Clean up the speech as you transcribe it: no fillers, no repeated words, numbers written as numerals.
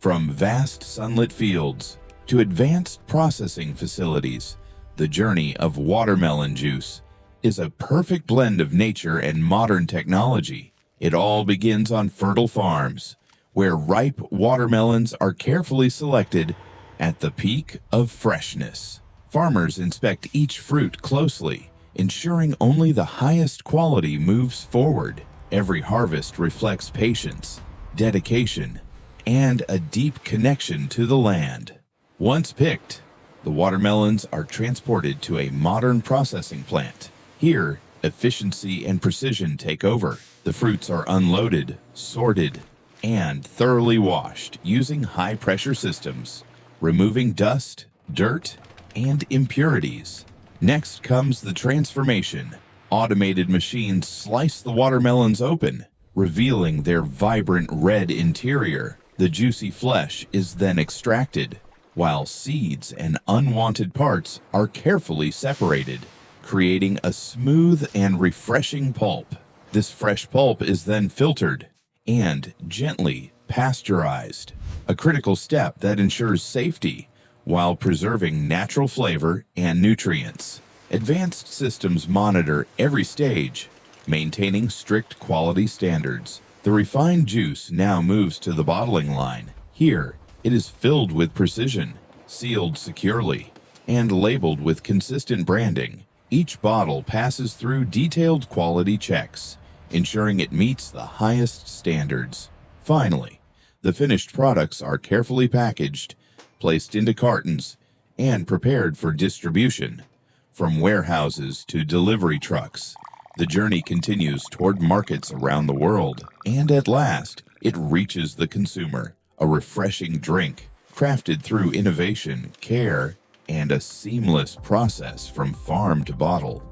From vast sunlit fields to advanced processing facilities, the journey of watermelon juice is a perfect blend of nature and modern technology. It all begins on fertile farms, where ripe watermelons are carefully selected at the peak of freshness. Farmers inspect each fruit closely, ensuring only the highest quality moves forward. Every harvest reflects patience, dedication, and a deep connection to the land. Once picked, the watermelons are transported to a modern processing plant. Here, efficiency and precision take over. The fruits are unloaded, sorted, and thoroughly washed using high-pressure systems, removing dust, dirt, and impurities. Next comes the transformation. Automated machines slice the watermelons open, revealing their vibrant red interior. The juicy flesh is then extracted, while seeds and unwanted parts are carefully separated, creating a smooth and refreshing pulp. This fresh pulp is then filtered and gently pasteurized, a critical step that ensures safety while preserving natural flavor and nutrients. Advanced systems monitor every stage, maintaining strict quality standards. The refined juice now moves to the bottling line. Here, it is filled with precision, sealed securely, and labeled with consistent branding. Each bottle passes through detailed quality checks, ensuring it meets the highest standards. Finally, the finished products are carefully packaged, placed into cartons, and prepared for distribution. From warehouses to delivery trucks, the journey continues toward markets around the world, and at last, it reaches the consumer, a refreshing drink crafted through innovation, care, and a seamless process from farm to bottle.